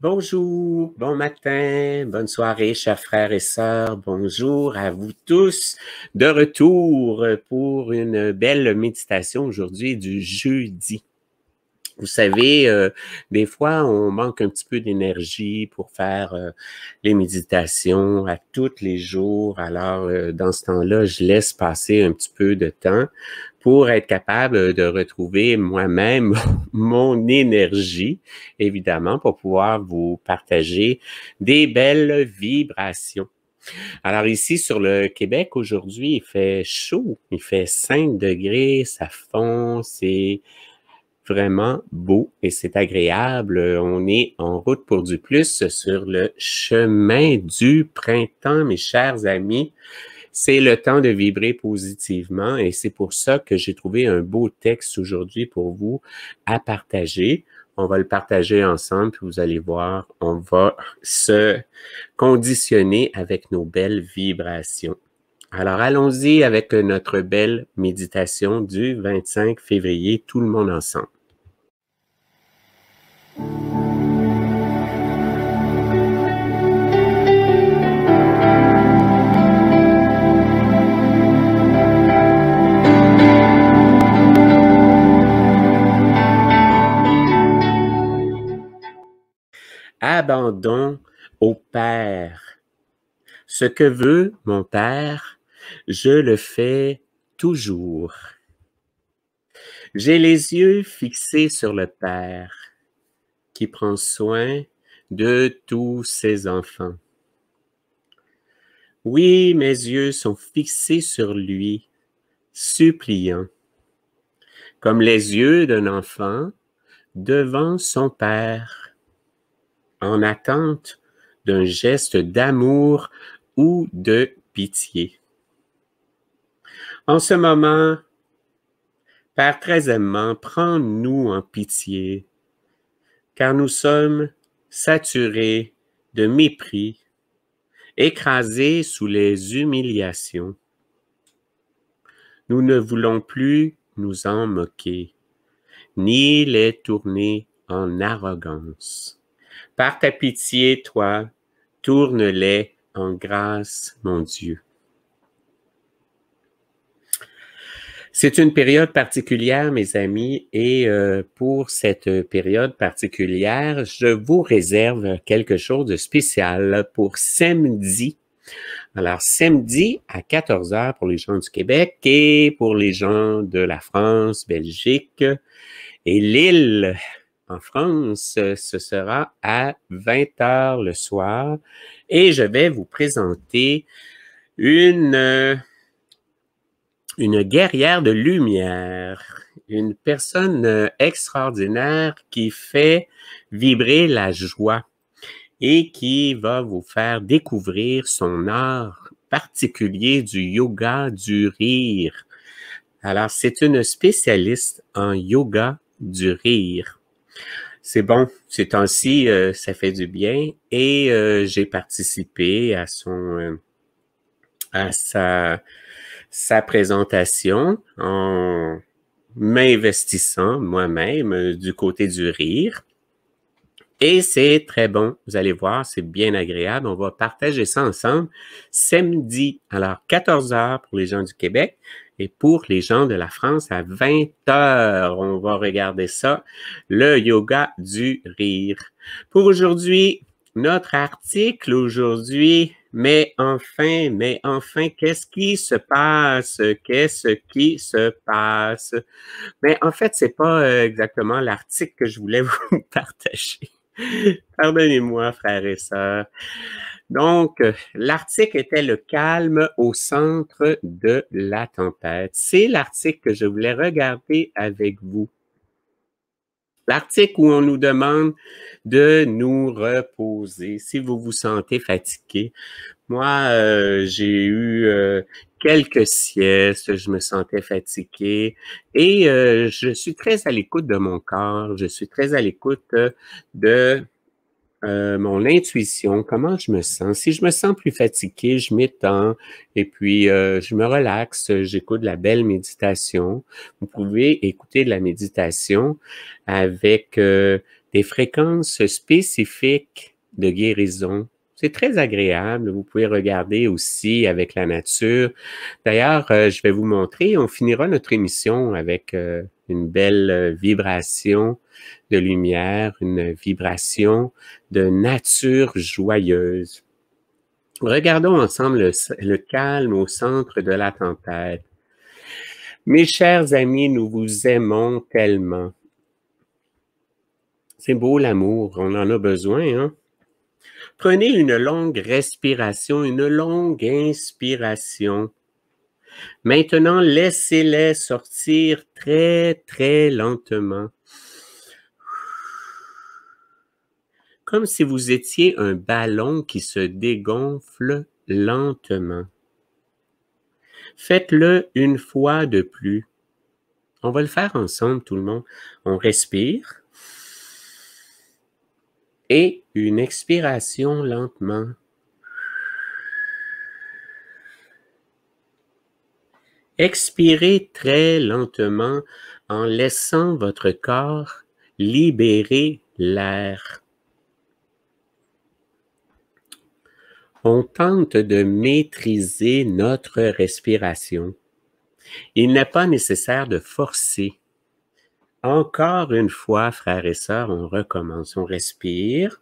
Bonjour, bon matin, bonne soirée, chers frères et sœurs. Bonjour à vous tous. De retour pour une belle méditation aujourd'hui du jeudi. Vous savez, des fois, on manque un petit peu d'énergie pour faire les méditations à tous les jours. Alors, dans ce temps-là, je laisse passer un petit peu de temps pour être capable de retrouver moi-même mon énergie, évidemment, pour pouvoir vous partager des belles vibrations. Alors ici, sur le Québec, aujourd'hui, il fait chaud, il fait 5 degrés, ça fond, c'est vraiment beau et c'est agréable. On est en route pour du plus sur le chemin du printemps, mes chers amis. C'est le temps de vibrer positivement et c'est pour ça que j'ai trouvé un beau texte aujourd'hui pour vous à partager. On va le partager ensemble, puis vous allez voir, on va se conditionner avec nos belles vibrations. Alors, allons-y avec notre belle méditation du 25 février, tout le monde ensemble. Abandon au Père. Ce que veut mon Père, je le fais toujours. J'ai les yeux fixés sur le Père qui prend soin de tous ses enfants. Oui, mes yeux sont fixés sur lui, suppliant, comme les yeux d'un enfant devant son Père, en attente d'un geste d'amour ou de pitié. En ce moment, Père très aimant, prends-nous en pitié, car nous sommes saturés de mépris, écrasés sous les humiliations. Nous ne voulons plus nous en moquer, ni les tourner en arrogance. Par ta pitié, toi, tourne-les en grâce, mon Dieu. C'est une période particulière, mes amis, et pour cette période particulière, je vous réserve quelque chose de spécial pour samedi. Alors, samedi à 14 heures pour les gens du Québec et pour les gens de la France, Belgique et Lille. En France, ce sera à 20 heures le soir et je vais vous présenter une guerrière de lumière, une personne extraordinaire qui fait vibrer la joie et qui va vous faire découvrir son art particulier du yoga du rire. Alors, c'est une spécialiste en yoga du rire. C'est bon, ces temps-ci, ça fait du bien et j'ai participé à sa présentation en m'investissant moi-même du côté du rire. Et c'est très bon, vous allez voir, c'est bien agréable. On va partager ça ensemble samedi, alors 14 heures pour les gens du Québec et pour les gens de la France à 20 heures. On va regarder ça, le yoga du rire. Pour aujourd'hui, notre article aujourd'hui, mais enfin, qu'est-ce qui se passe? Qu'est-ce qui se passe? Mais en fait, c'est pas exactement l'article que je voulais vous partager. Pardonnez-moi, frères et sœurs. Donc, l'article était le calme au centre de la tempête. C'est l'article que je voulais regarder avec vous. L'article où on nous demande de nous reposer. Si vous vous sentez fatigué, moi, j'ai eu quelques siestes, je me sentais fatigué et je suis très à l'écoute de mon corps, je suis très à l'écoute de mon intuition, comment je me sens. Si je me sens plus fatigué, je m'étends et puis je me relaxe, j'écoute de la belle méditation. Vous pouvez écouter de la méditation avec des fréquences spécifiques de guérison. C'est très agréable. Vous pouvez regarder aussi avec la nature. D'ailleurs, je vais vous montrer, on finira notre émission avec une belle vibration de lumière, une vibration de nature joyeuse. Regardons ensemble le calme au centre de la tempête. Mes chers amis, nous vous aimons tellement. C'est beau l'amour, on en a besoin, hein? Prenez une longue respiration, une longue inspiration. Maintenant, laissez-les sortir très, très lentement. Comme si vous étiez un ballon qui se dégonfle lentement. Faites-le une fois de plus. On va le faire ensemble, tout le monde. On respire. Et une expiration lentement. Expirez très lentement en laissant votre corps libérer l'air. On tente de maîtriser notre respiration. Il n'est pas nécessaire de forcer. Encore une fois, frères et sœurs, on recommence. On respire.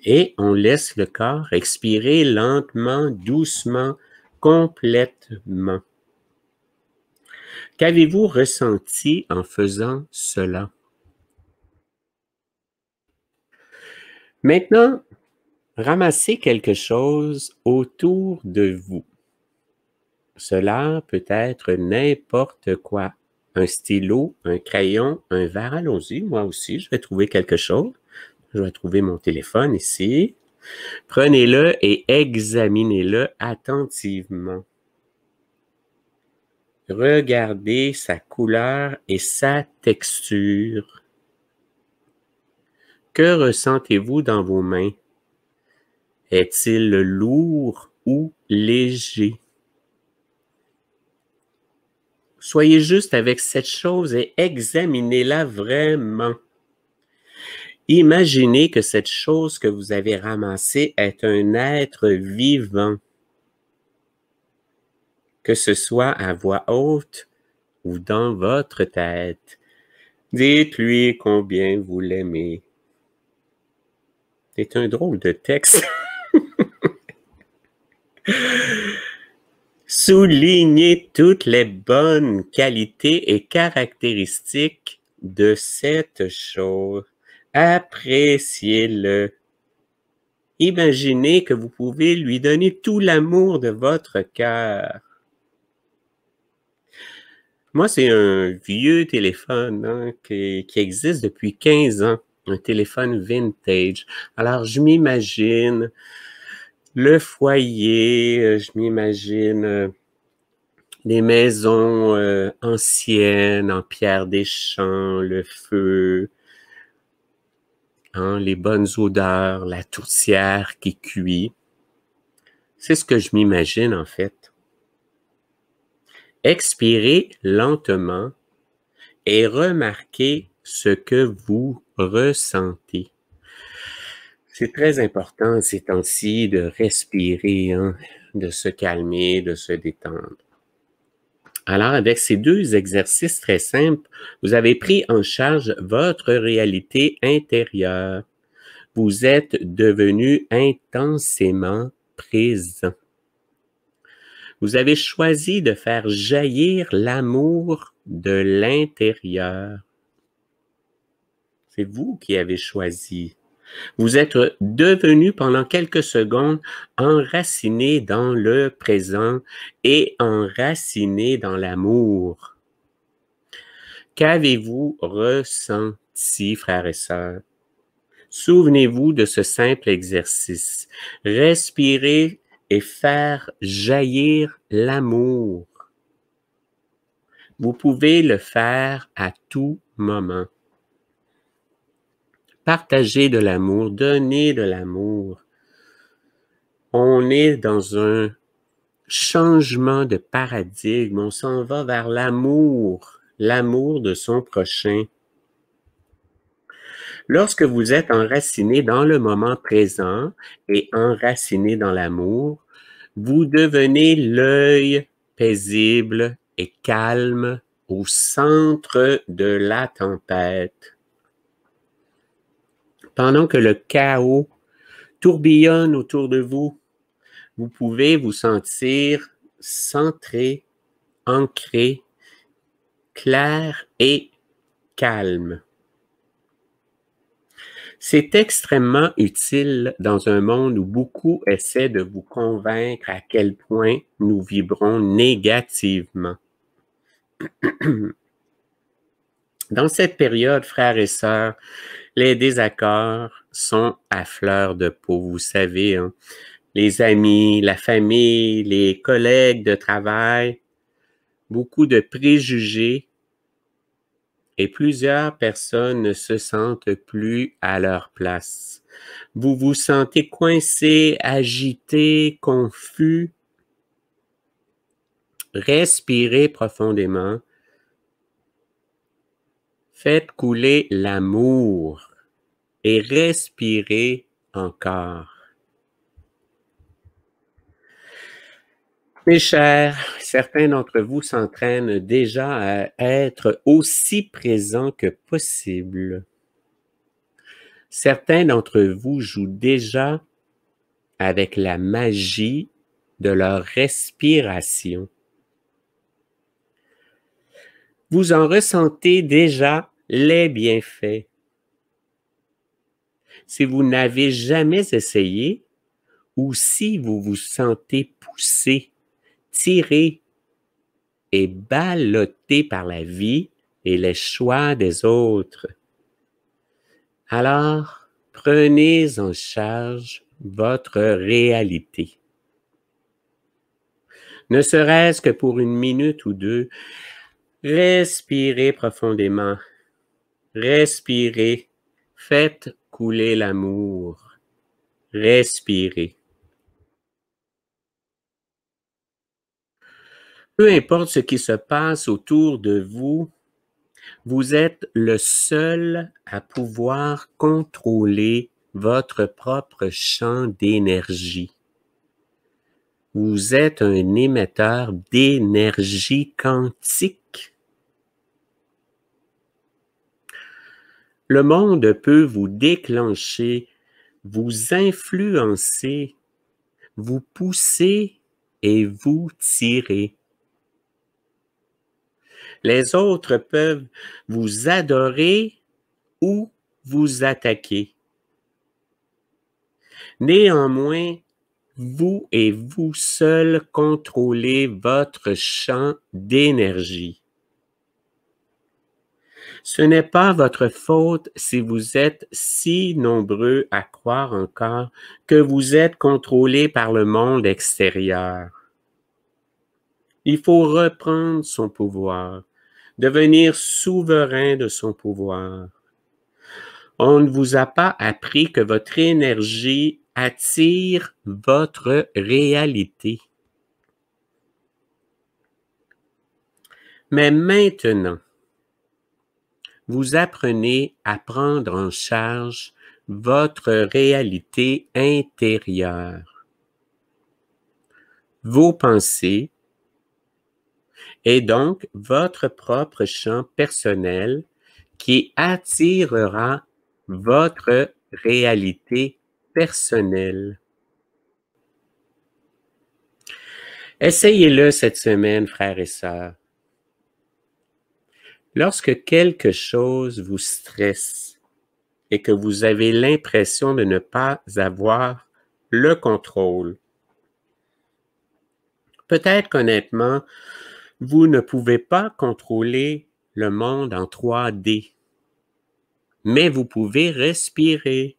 Et on laisse le corps expirer lentement, doucement, complètement. Qu'avez-vous ressenti en faisant cela? Maintenant, ramassez quelque chose autour de vous. Cela peut être n'importe quoi. Un stylo, un crayon, un verre. Allons-y, moi aussi, je vais trouver quelque chose. Je vais trouver mon téléphone ici. Prenez-le et examinez-le attentivement. Regardez sa couleur et sa texture. Que ressentez-vous dans vos mains? Est-il lourd ou léger? Soyez juste avec cette chose et examinez-la vraiment. Imaginez que cette chose que vous avez ramassée est un être vivant. Que ce soit à voix haute ou dans votre tête. Dites-lui combien vous l'aimez. C'est un drôle de texte. Soulignez toutes les bonnes qualités et caractéristiques de cette chose. Appréciez-le. Imaginez que vous pouvez lui donner tout l'amour de votre cœur. Moi, c'est un vieux téléphone hein, qui existe depuis 15 ans, un téléphone vintage. Alors, je m'imagine le foyer, je m'imagine les maisons anciennes en pierre des champs, le feu, hein, les bonnes odeurs, la tourtière qui cuit. C'est ce que je m'imagine en fait. Expirez lentement et remarquez ce que vous ressentez. C'est très important ces temps-ci de respirer, hein, de se calmer, de se détendre. Alors, avec ces deux exercices très simples, vous avez pris en charge votre réalité intérieure. Vous êtes devenu intensément présent. Vous avez choisi de faire jaillir l'amour de l'intérieur. C'est vous qui avez choisi. Vous êtes devenu pendant quelques secondes enraciné dans le présent et enraciné dans l'amour. Qu'avez-vous ressenti, frères et sœurs? Souvenez-vous de ce simple exercice. Respirer et faire jaillir l'amour. Vous pouvez le faire à tout moment. Partagez de l'amour, donnez de l'amour. On est dans un changement de paradigme. On s'en va vers l'amour de son prochain. Lorsque vous êtes enraciné dans le moment présent et enraciné dans l'amour, vous devenez l'œil paisible et calme au centre de la tempête. Pendant que le chaos tourbillonne autour de vous, vous pouvez vous sentir centré, ancré, clair et calme. C'est extrêmement utile dans un monde où beaucoup essaient de vous convaincre à quel point nous vibrons négativement. Dans cette période, frères et sœurs, les désaccords sont à fleur de peau, vous savez, hein? Les amis, la famille, les collègues de travail, beaucoup de préjugés et plusieurs personnes ne se sentent plus à leur place. Vous vous sentez coincé, agité, confus. Respirez profondément. Faites couler l'amour et respirez encore. Mes chers, certains d'entre vous s'entraînent déjà à être aussi présents que possible. Certains d'entre vous jouent déjà avec la magie de leur respiration. Vous en ressentez déjà les bienfaits. Si vous n'avez jamais essayé ou si vous vous sentez poussé, tiré et ballotté par la vie et les choix des autres, alors prenez en charge votre réalité. Ne serait-ce que pour une minute ou deux, respirez profondément. Respirez. Faites couler l'amour. Respirez. Peu importe ce qui se passe autour de vous, vous êtes le seul à pouvoir contrôler votre propre champ d'énergie. Vous êtes un émetteur d'énergie quantique. Le monde peut vous déclencher, vous influencer, vous pousser et vous tirer. Les autres peuvent vous adorer ou vous attaquer. Néanmoins, vous et vous seul contrôlez votre champ d'énergie. Ce n'est pas votre faute si vous êtes si nombreux à croire encore que vous êtes contrôlé par le monde extérieur. Il faut reprendre son pouvoir, devenir souverain de son pouvoir. On ne vous a pas appris que votre énergie attire votre réalité. Mais maintenant, vous apprenez à prendre en charge votre réalité intérieure, vos pensées, et donc votre propre champ personnel qui attirera votre réalité personnelle. Essayez-le cette semaine, frères et sœurs. Lorsque quelque chose vous stresse et que vous avez l'impression de ne pas avoir le contrôle, peut-être qu'honnêtement, vous ne pouvez pas contrôler le monde en 3D, mais vous pouvez respirer.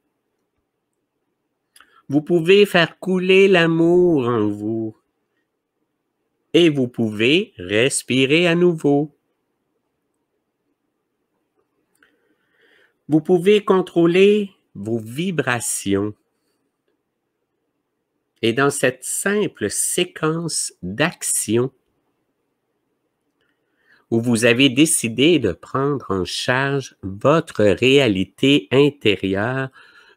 Vous pouvez faire couler l'amour en vous et vous pouvez respirer à nouveau. Vous pouvez contrôler vos vibrations Et dans cette simple séquence d'actions où vous avez décidé de prendre en charge votre réalité intérieure,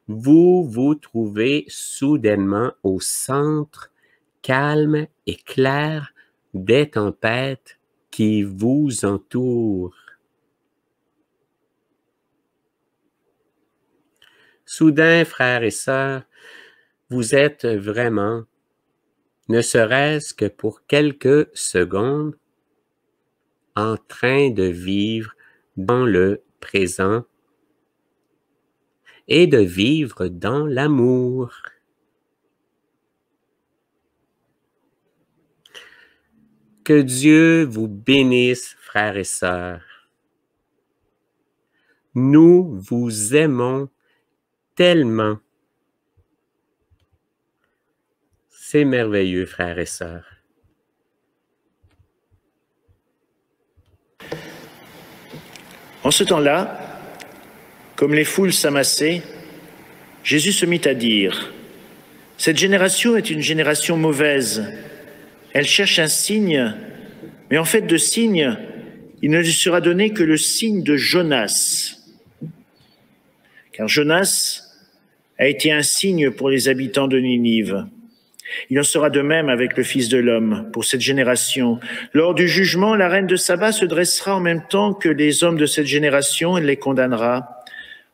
vous vous trouvez soudainement au centre calme et clair des tempêtes qui vous entourent. Soudain, frères et sœurs, vous êtes vraiment, ne serait-ce que pour quelques secondes, en train de vivre dans le présent et de vivre dans l'amour. Que Dieu vous bénisse, frères et sœurs. Nous vous aimons tellement. C'est merveilleux, frères et sœurs. En ce temps-là, comme les foules s'amassaient, Jésus se mit à dire : « Cette génération est une génération mauvaise. Elle cherche un signe, mais en fait de signe, il ne lui sera donné que le signe de Jonas. Car Jonas a été un signe pour les habitants de Ninive. Il en sera de même avec le Fils de l'homme pour cette génération. Lors du jugement, la reine de Saba se dressera en même temps que les hommes de cette génération, elle les condamnera.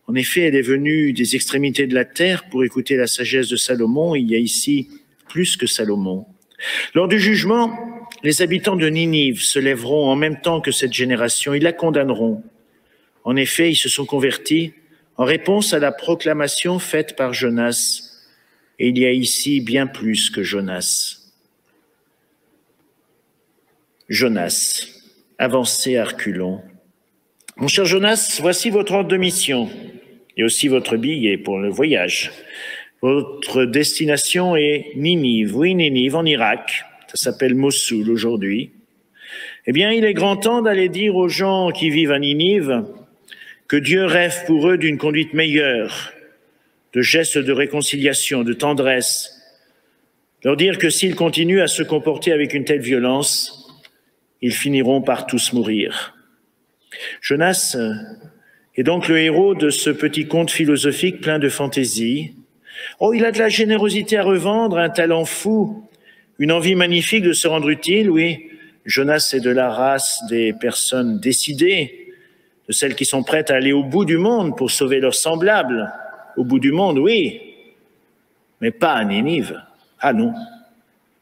En effet, elle est venue des extrémités de la terre pour écouter la sagesse de Salomon. Il y a ici plus que Salomon. Lors du jugement, les habitants de Ninive se lèveront en même temps que cette génération. Ils la condamneront. En effet, ils se sont convertis en réponse à la proclamation faite par Jonas. Et il y a ici bien plus que Jonas. Jonas, avancez à reculons. Mon cher Jonas, voici votre ordre de mission et aussi votre billet pour le voyage. Votre destination est Ninive, oui Ninive en Irak, ça s'appelle Mossoul aujourd'hui. Eh bien, il est grand temps d'aller dire aux gens qui vivent à Ninive que Dieu rêve pour eux d'une conduite meilleure, de gestes de réconciliation, de tendresse. Leur dire que s'ils continuent à se comporter avec une telle violence, ils finiront par tous mourir. Jonas est donc le héros de ce petit conte philosophique plein de fantaisie. Oh, il a de la générosité à revendre, un talent fou, une envie magnifique de se rendre utile, oui. Jonas est de la race des personnes décidées, de celles qui sont prêtes à aller au bout du monde pour sauver leurs semblables. Au bout du monde, oui, mais pas à Ninive. Ah non,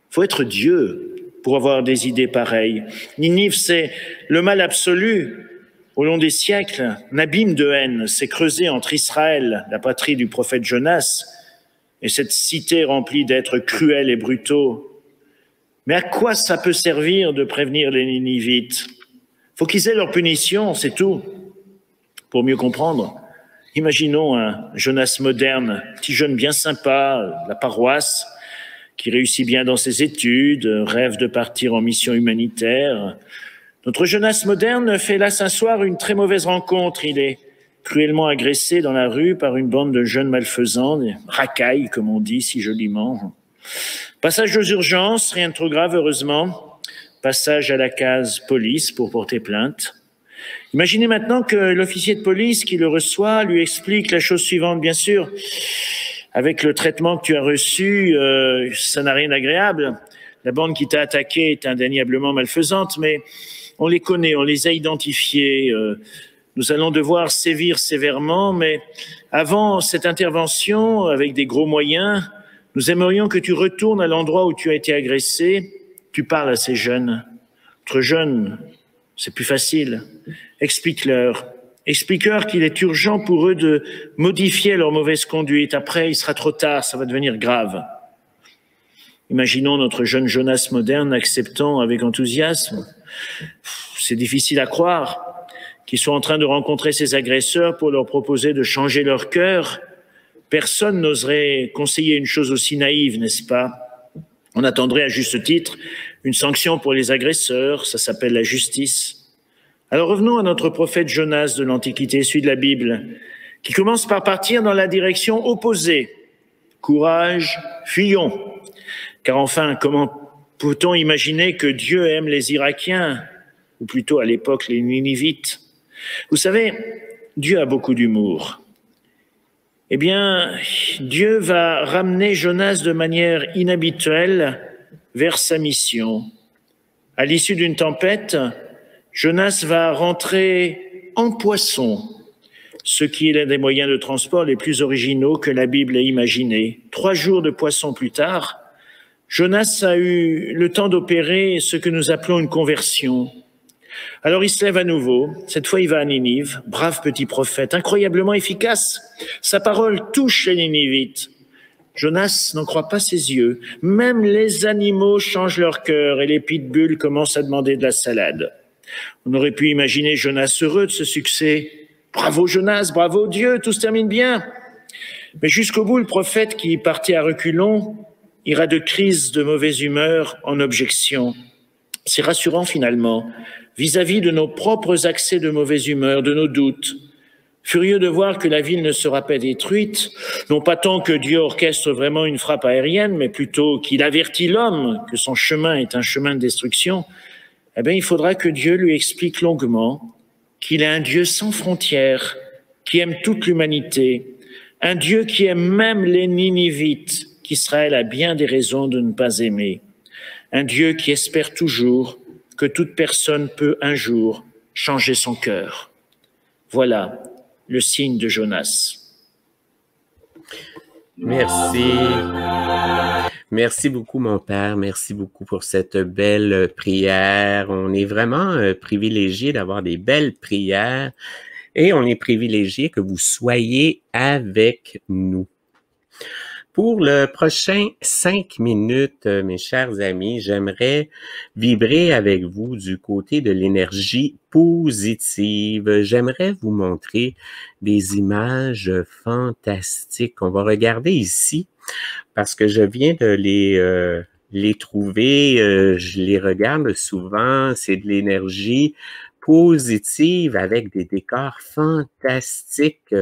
faut être Dieu pour avoir des idées pareilles. Ninive, c'est le mal absolu. Au long des siècles, un abîme de haine s'est creusé entre Israël, la patrie du prophète Jonas, et cette cité remplie d'êtres cruels et brutaux. Mais à quoi ça peut servir de prévenir les Ninivites? Faut qu'ils aient leur punition, c'est tout. Pour mieux comprendre, imaginons un Jonas moderne, petit jeune bien sympa, la paroisse, qui réussit bien dans ses études, rêve de partir en mission humanitaire. Notre Jonas moderne fait là un soir une très mauvaise rencontre. Il est cruellement agressé dans la rue par une bande de jeunes malfaisants, des racailles, comme on dit si joliment. Passage aux urgences, rien de trop grave heureusement. Passage à la case police pour porter plainte. Imaginez maintenant que l'officier de police qui le reçoit lui explique la chose suivante. Bien sûr, avec le traitement que tu as reçu, ça n'a rien d'agréable. La bande qui t'a attaqué est indéniablement malfaisante, mais on les connaît, on les a identifiés. Nous allons devoir sévir sévèrement, mais avant cette intervention, avec des gros moyens, nous aimerions que tu retournes à l'endroit où tu as été agressé. Tu parles à ces jeunes. Entre jeunes, c'est plus facile. Explique-leur qu'il est urgent pour eux de modifier leur mauvaise conduite. Après, il sera trop tard, ça va devenir grave. Imaginons notre jeune Jonas moderne acceptant avec enthousiasme. C'est difficile à croire qu'ils soient en train de rencontrer ces agresseurs pour leur proposer de changer leur cœur. Personne n'oserait conseiller une chose aussi naïve, n'est-ce pas? On attendrait à juste titre une sanction pour les agresseurs, ça s'appelle la justice. Alors revenons à notre prophète Jonas de l'Antiquité, celui de la Bible, qui commence par partir dans la direction opposée. Courage, fuyons. Car enfin, comment peut-on imaginer que Dieu aime les Irakiens, ou plutôt à l'époque les Ninivites? Vous savez, Dieu a beaucoup d'humour. Eh bien, Dieu va ramener Jonas de manière inhabituelle vers sa mission. À l'issue d'une tempête, Jonas va rentrer en poisson, ce qui est l'un des moyens de transport les plus originaux que la Bible ait imaginés. 3 jours de poisson plus tard, Jonas a eu le temps d'opérer ce que nous appelons une conversion. Alors il se lève à nouveau, cette fois il va à Ninive, brave petit prophète, incroyablement efficace. Sa parole touche les Ninivites. Jonas n'en croit pas ses yeux. Même les animaux changent leur cœur et les pitbulls commencent à demander de la salade. On aurait pu imaginer Jonas heureux de ce succès. Bravo Jonas, bravo Dieu, tout se termine bien. Mais jusqu'au bout, le prophète qui partait à reculons ira de crise de mauvaise humeur en objection. C'est rassurant finalement, vis-à-vis de nos propres accès de mauvaise humeur, de nos doutes. Furieux de voir que la ville ne sera pas détruite, non pas tant que Dieu orchestre vraiment une frappe aérienne, mais plutôt qu'il avertit l'homme que son chemin est un chemin de destruction, eh bien, il faudra que Dieu lui explique longuement qu'il est un Dieu sans frontières, qui aime toute l'humanité, un Dieu qui aime même les Ninivites, qu'Israël a bien des raisons de ne pas aimer, un Dieu qui espère toujours que toute personne peut un jour changer son cœur. Voilà le signe de Jonas. Merci. Merci beaucoup, mon père. Merci beaucoup pour cette belle prière. On est vraiment privilégiés d'avoir des belles prières et on est privilégiés que vous soyez avec nous. Pour le prochain 5 minutes, mes chers amis, j'aimerais vibrer avec vous du côté de l'énergie positive. J'aimerais vous montrer des images fantastiques. On va regarder ici parce que je viens de les trouver. Je les regarde souvent. C'est de l'énergie positive avec des décors fantastiques.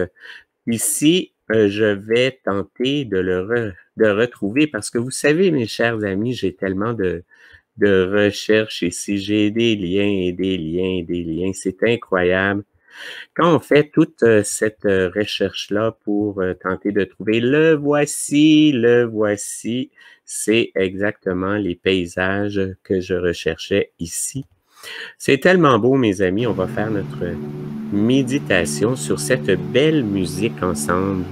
Ici, je vais tenter de retrouver parce que vous savez, mes chers amis, j'ai tellement de recherches ici. J'ai des liens et des liens et des liens. C'est incroyable. Quand on fait toute cette recherche-là pour tenter de trouver le voici, c'est exactement les paysages que je recherchais ici. C'est tellement beau, mes amis. On va faire notre méditation sur cette belle musique ensemble.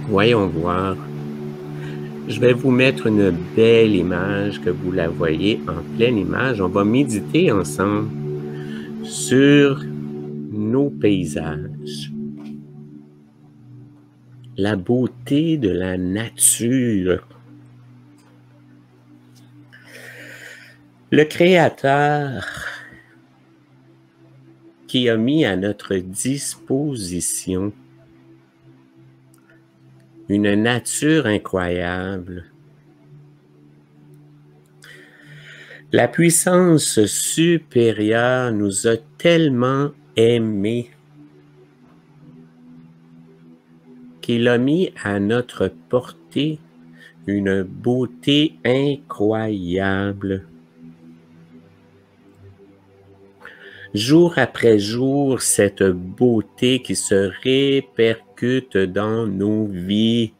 Voyons voir. Je vais vous mettre une belle image, que vous la voyez en pleine image. On va méditer ensemble sur nos paysages. La beauté de la nature. Le Créateur qui a mis à notre disposition une nature incroyable. La puissance supérieure nous a tellement aimés qu'il a mis à notre portée une beauté incroyable. Jour après jour, cette beauté qui se répercute dans nos vies,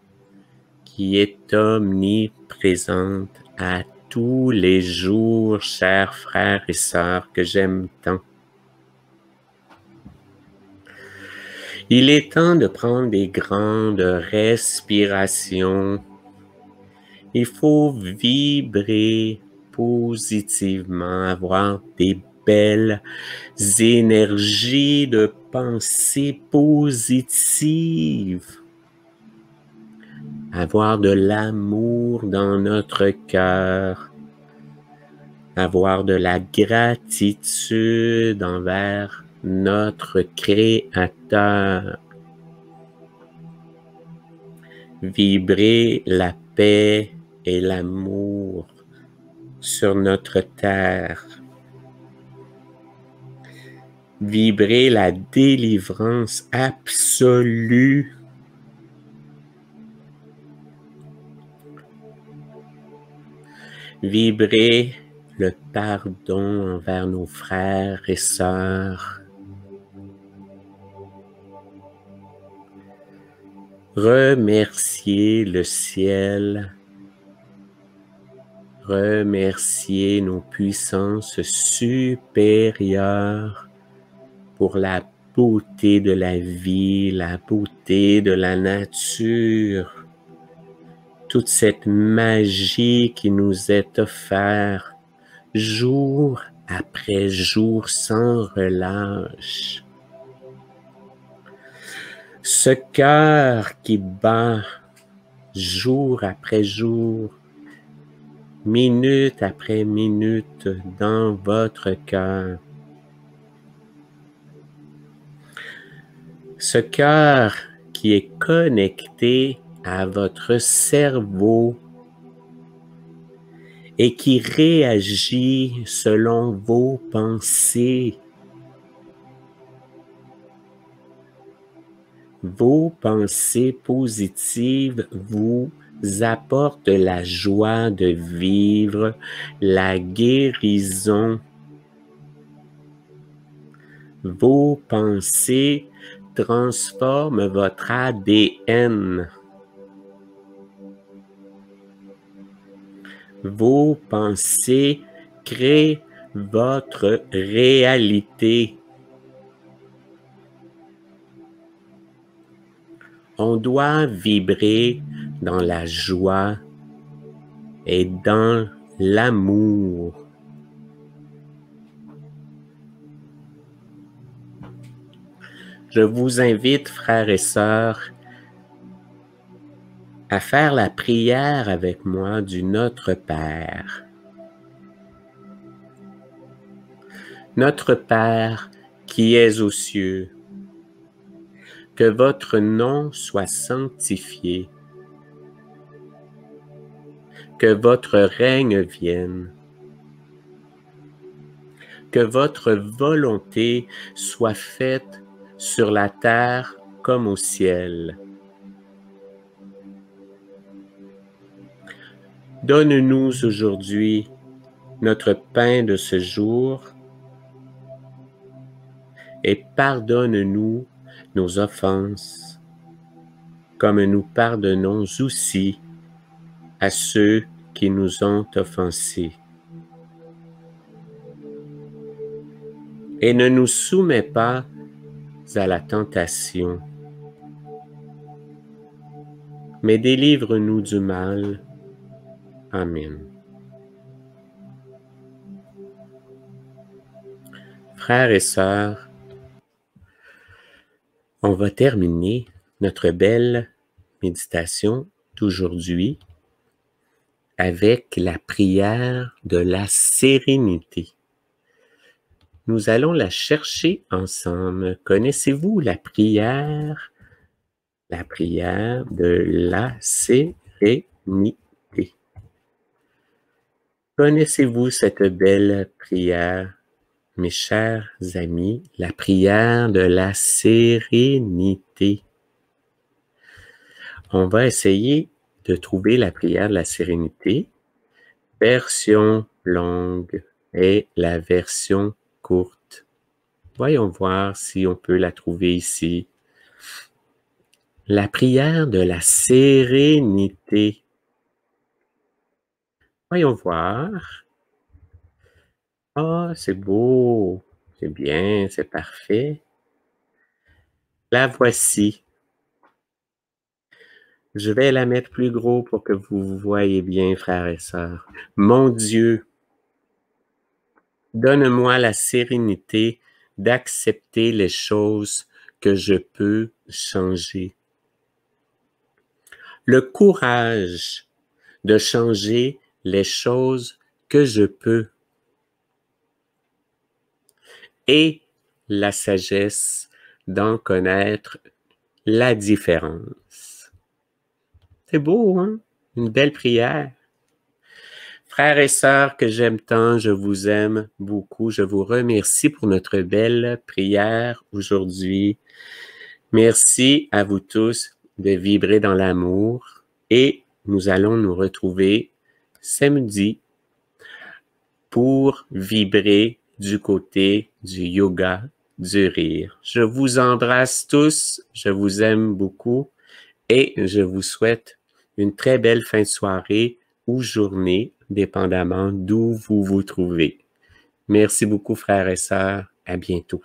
qui est omniprésente à tous les jours, chers frères et sœurs que j'aime tant. Il est temps de prendre des grandes respirations. Il faut vibrer positivement, avoir des belles énergies de pensée positive, avoir de l'amour dans notre cœur, avoir de la gratitude envers notre Créateur, vibrer la paix et l'amour sur notre terre, vibrer la délivrance absolue, vibrer le pardon envers nos frères et sœurs. Remercier le ciel, remercier nos puissances supérieures pour la beauté de la vie, la beauté de la nature, toute cette magie qui nous est offerte jour après jour sans relâche. Ce cœur qui bat jour après jour, minute après minute dans votre cœur. Ce cœur qui est connecté à votre cerveau et qui réagit selon vos pensées. Vos pensées positives vous apportent la joie de vivre, la guérison. Vos pensées transforment votre ADN. Vos pensées créent votre réalité. On doit vibrer dans la joie et dans l'amour. Je vous invite, frères et sœurs, à faire la prière avec moi du Notre Père. Notre Père qui es aux cieux, que votre nom soit sanctifié, que votre règne vienne, que votre volonté soit faite sur la terre comme au ciel. Donne-nous aujourd'hui notre pain de ce jour et pardonne-nous nos offenses, comme nous pardonnons aussi à ceux qui nous ont offensés. Et ne nous soumets pas à la tentation, mais délivre-nous du mal. Amen. Frères et sœurs, on va terminer notre belle méditation d'aujourd'hui avec la prière de la sérénité. Nous allons la chercher ensemble. Connaissez-vous la prière? La prière de la sérénité. Connaissez-vous cette belle prière, mes chers amis, la prière de la sérénité? On va essayer de trouver la prière de la sérénité, version longue et la version courte. Voyons voir si on peut la trouver ici. La prière de la sérénité. Voyons voir. Ah, c'est beau, c'est bien, c'est parfait. La voici. Je vais la mettre plus gros pour que vous voyez bien, frères et sœurs. Mon Dieu, donne-moi la sérénité d'accepter les choses que je peux changer. Le courage de changer les choses que je peux. Et la sagesse d'en connaître la différence. C'est beau, hein? Une belle prière. Frères et sœurs que j'aime tant, je vous aime beaucoup. Je vous remercie pour notre belle prière aujourd'hui. Merci à vous tous de vibrer dans l'amour et nous allons nous retrouver samedi pour vibrer du côté du yoga du rire. Je vous embrasse tous, je vous aime beaucoup et je vous souhaite une très belle fin de soirée ou journée, dépendamment d'où vous vous trouvez. Merci beaucoup, frères et sœurs. À bientôt.